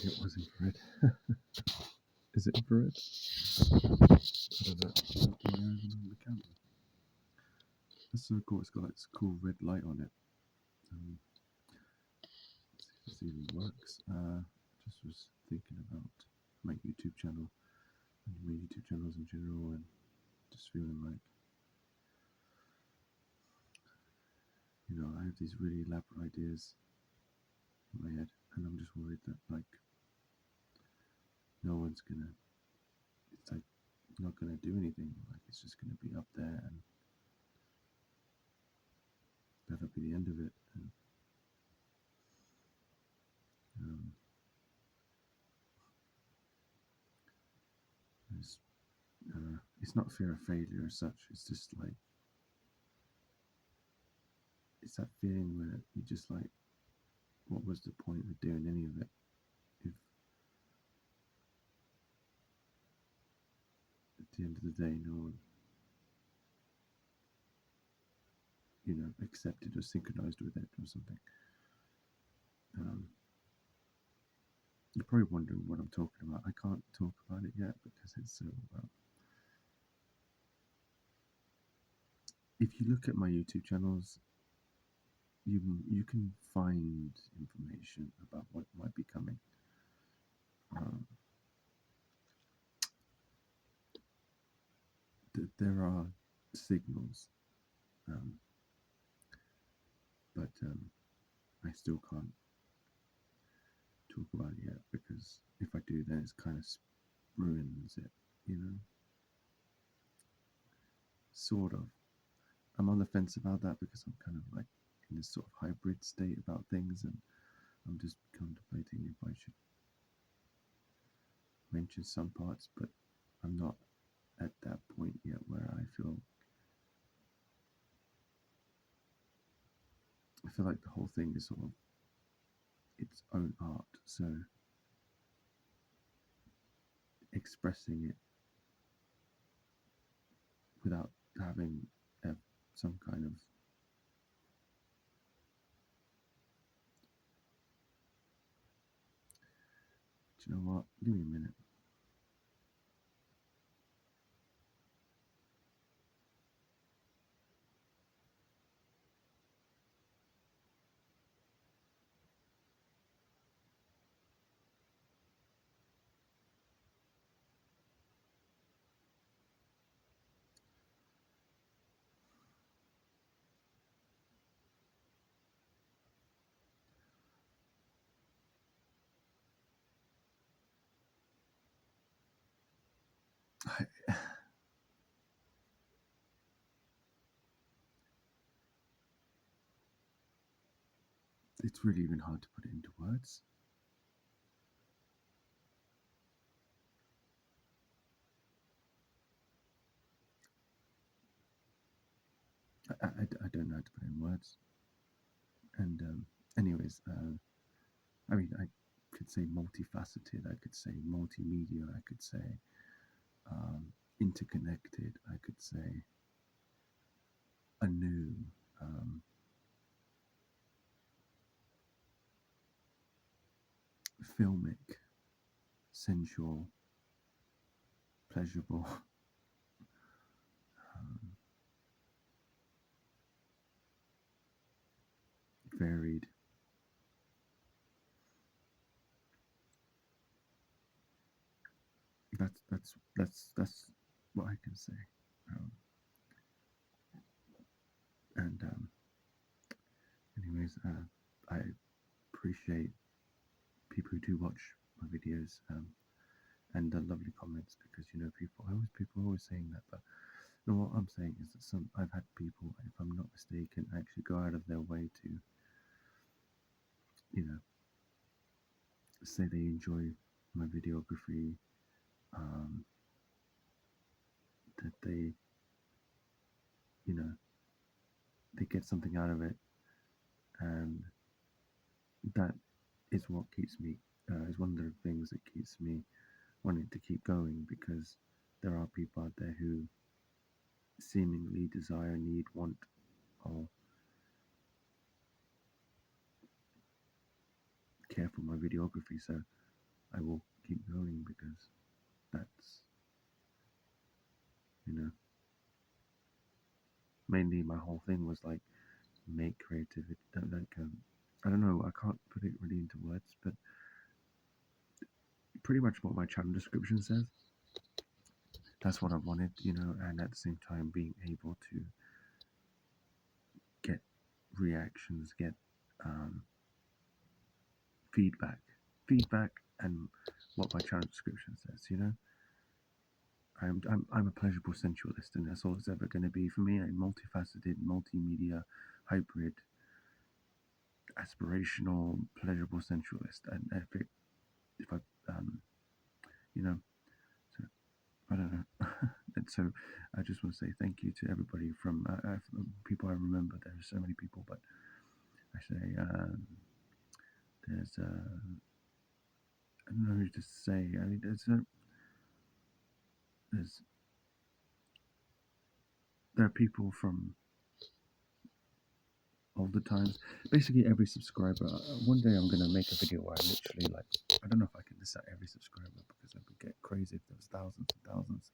It was infrared. Is it infrared? I don't know. On the camera. That's so cool. It's got like this cool red light on it. Let's see if this even works. Just was thinking about my YouTube channel and my YouTube channels in general, and just feeling like, you know, I have these really elaborate ideas in my head, and I'm just worried that like no one's gonna. It's like not gonna do anything. Like it's just gonna be up there, and that'll be the end of it. And um, it's not fear of failure as such. It's just like it's that feeling where you just like, what was the point of doing any of it if at the end of the day no one, you know, accepted or synchronized with it or something. You're probably wondering what I'm talking about. I can't talk about it yet because it's so. If you look at my YouTube channels, you can find information about what might be coming. There are signals, but I still can't talk about it yet because if I do, then it kind of ruins it, you know. Sort of. I'm on the fence about that because I'm kind of like in this sort of hybrid state about things, and I'm just contemplating if I should mention some parts, but I'm not at that point yet where I feel like the whole thing is sort of its own art. So expressing it without having some kind of do you know what? Give me a minute. It's really even hard to put it into words. I don't know how to put it in words. And anyways, I mean, I could say multifaceted. I could say multimedia. I could say interconnected. I could say anew. Filmic, sensual, pleasurable, varied. That's what I can say. And anyways, I appreciate people who do watch my videos and the lovely comments because you know people are always saying that, but you know what I'm saying is that I've had people, if I'm not mistaken, actually go out of their way to, you know, say they enjoy my videography, that they, you know, they get something out of it, and that is what keeps me, is one of the things that keeps me wanting to keep going, because there are people out there who seemingly desire, need, want, or care for my videography. So I will keep going, because that's, mainly my whole thing was like, make creativity, I don't know, I can't put it really into words, but pretty much what my channel description says, that's what I wanted, and at the same time being able to get reactions, get um, feedback, and what my channel description says. I'm a pleasurable sensualist, and that's all it's ever going to be for me. A multifaceted, multimedia, hybrid, aspirational, pleasurable sensualist. And if I, so I don't know. And so I just want to say thank you to everybody from people I remember. There's so many people, but I say there's I don't know who to say. I mean, there are people from all the times. Basically, every subscriber. One day I'm gonna make a video where I literally, like, I don't know if I can list out every subscriber, because it would get crazy if there was thousands and thousands.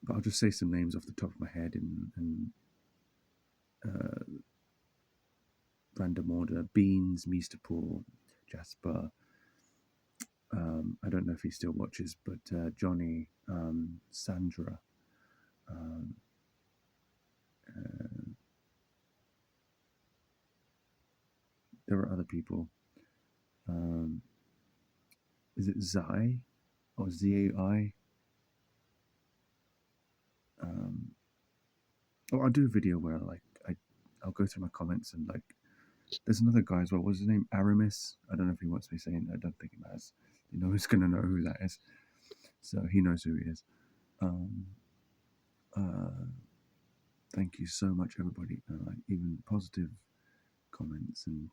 But I'll just say some names off the top of my head in random order: Beans, Mr. Paul, Jasper. I don't know if he still watches, but Johnny, Sandra. There are other people. Is it Zai or Zai? I'll do a video where I'll go through my comments, and like, there's another guy as well. What's his name? Aramis. I don't know if he wants me saying. I don't think it matters. Who's gonna know who that is. So he knows who he is. Thank you so much, everybody. Even positive comments and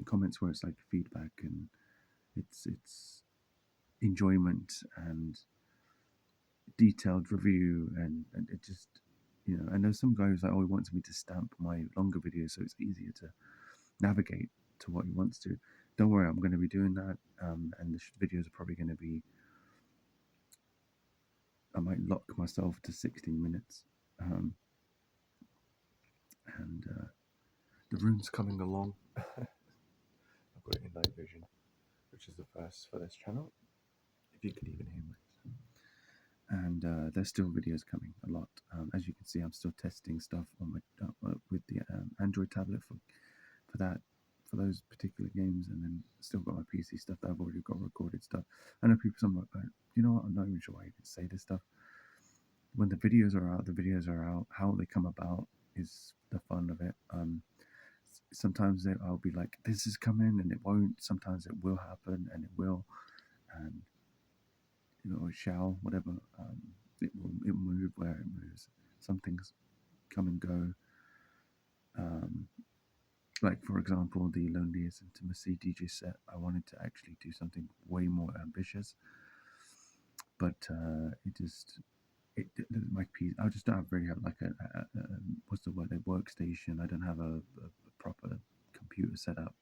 comments where it's like feedback, and it's enjoyment and detailed review, and it just, and there's some guy who's like, oh, he wants me to stamp my longer videos so it's easier to navigate to what he wants to. Don't worry, I'm going to be doing that, and the videos are probably going to be, I might lock myself to 16 minutes, and the room's coming along. I've got it in night vision, which is the first for this channel, if you could even hear me. And there's still videos coming a lot. As you can see, I'm still testing stuff on my with the Android tablet for those particular games, and then still got my PC stuff that I've already got recorded stuff. I know people, some like, you know what, I'm not even sure why you can say this stuff. When the videos are out. How they come about is the fun of it. Sometimes I'll be like, this is coming, and it won't. Sometimes it will happen, and it will, and it shall, whatever. It will move where it moves. Some things come and go. Like, for example, the Loneliest Intimacy DJ set, I wanted to actually do something way more ambitious, but my piece, I just don't really have like a what's the word, a workstation. I don't have a proper computer set up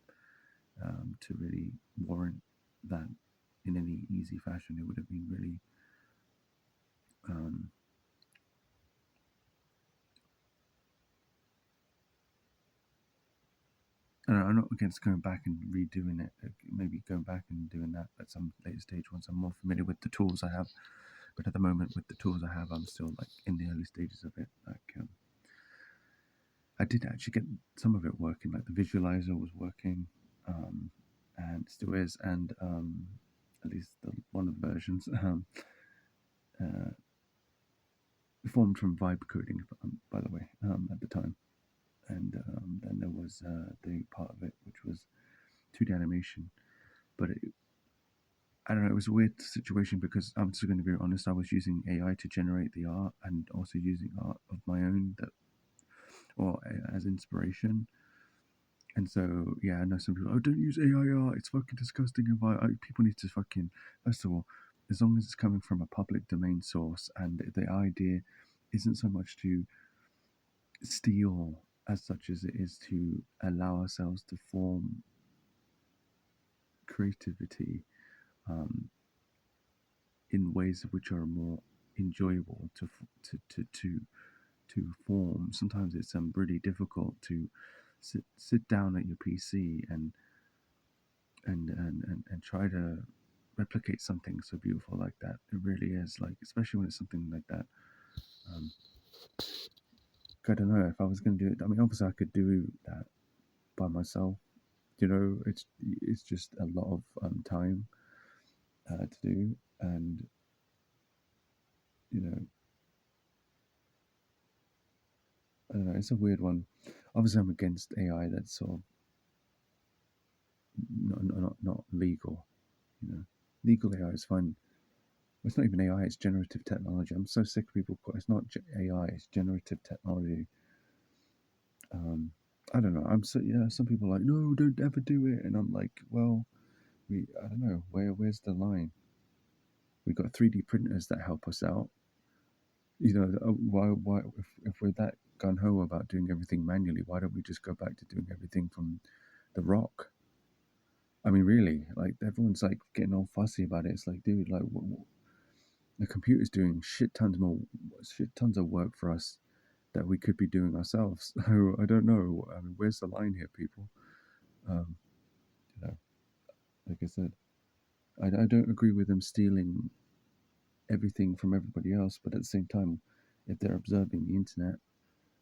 to really warrant that in any easy fashion. It would have been really I'm not against going back and redoing it, maybe going back and doing that at some later stage once I'm more familiar with the tools I have. But at the moment, with the tools I have, I'm still like in the early stages of it. Like, I did actually get some of it working, like the visualizer was working, and still is, and at least one of the versions formed from vibe coding, by the way, at the time. And then there was the part of it which was 2D animation, but I don't know, it was a weird situation, because I'm just going to be honest, I was using AI to generate the art, and also using art of my own or as inspiration. And so, yeah, I know some people, oh, don't use AI art, it's fucking disgusting. People need to fucking, first of all, as long as it's coming from a public domain source, and the idea isn't so much to steal as such as it is to allow ourselves to form creativity in ways which are more enjoyable to form. Sometimes it's really difficult to sit down at your PC and try to replicate something so beautiful like that. It really is, like, especially when it's something like that. I don't know if I was going to do it. I mean, obviously I could do that by myself. It's just a lot of time to do, and I don't know. It's a weird one. Obviously, I'm against AI. That's sort of not legal. Legal AI is fine. It's not even AI. It's generative technology. I'm so sick of people. It's not AI. It's generative technology. I don't know. Some people are like, no, don't ever do it, and I'm like, well, I don't know. Where's the line? We got 3D printers that help us out. Why if we're that gun ho about doing everything manually, why don't we just go back to doing everything from the rock? I mean, really, like, everyone's like getting all fussy about it. It's like, dude, like, the computer's doing shit tons of work for us that we could be doing ourselves. So I don't know. I mean, where's the line here, people? Um, like I said, I don't agree with them stealing everything from everybody else, but at the same time, if they're observing the internet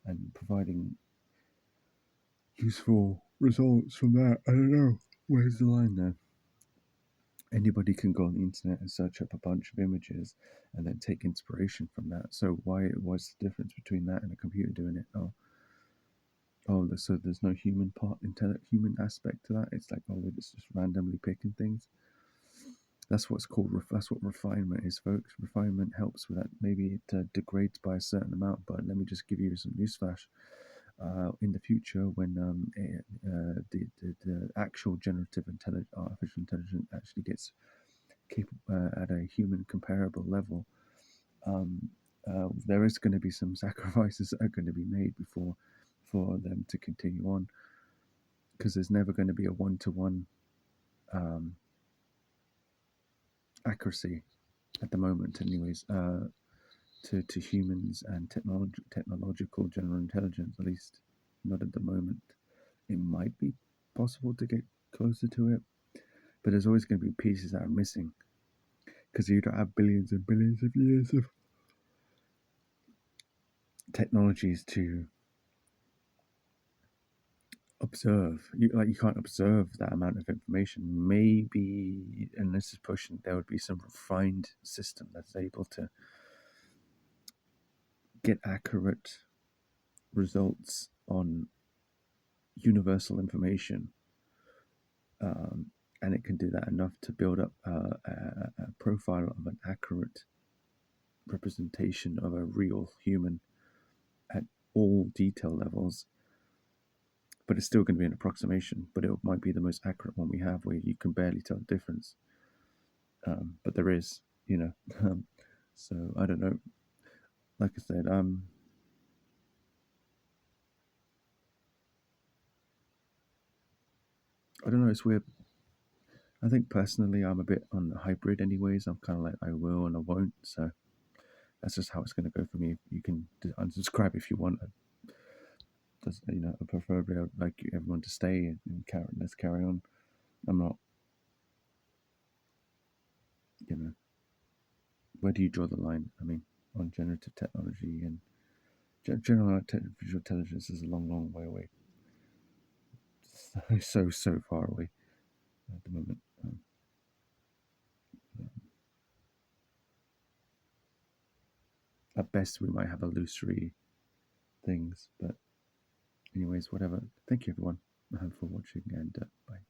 and providing useful results from that, I don't know. Where's the line there? Anybody can go on the internet and search up a bunch of images and then take inspiration from that. So what's the difference between that and a computer doing it? So there's no human human aspect to that. It's like, it's just randomly picking things. That's what refinement is, folks. Refinement helps with that. Maybe it degrades by a certain amount, but let me just give you some newsflash. In the future, when the actual artificial intelligence actually gets capable at a human comparable level, there is going to be some sacrifices that are going to be made for them to continue on, because there's never going to be a one-to-one accuracy at the moment, anyways, to humans and technological general intelligence, at least not at the moment. It might be possible to get closer to it, but there's always going to be pieces that are missing, because you don't have billions and billions of years of technologies to observe. You can't observe that amount of information. Maybe, and this is pushing, there would be some refined system that's able to get accurate results on universal information, and it can do that enough to build up a profile of an accurate representation of a real human at all detail levels. But it's still going to be an approximation, but it might be the most accurate one we have, where you can barely tell the difference. But there is, so I don't know. Like I said, I don't know. It's weird. I think personally, I'm a bit on the hybrid, anyways. I'm kind of like, I will and I won't. So that's just how it's going to go for me. You can unsubscribe if you want. Preferably I'd like everyone to stay and let's carry on. I'm not, where do you draw the line? I mean, on generative technology and general artificial intelligence is a long, long way away. So far away at the moment. At best, we might have illusory things, but anyways, whatever. Thank you, everyone, for watching, and bye.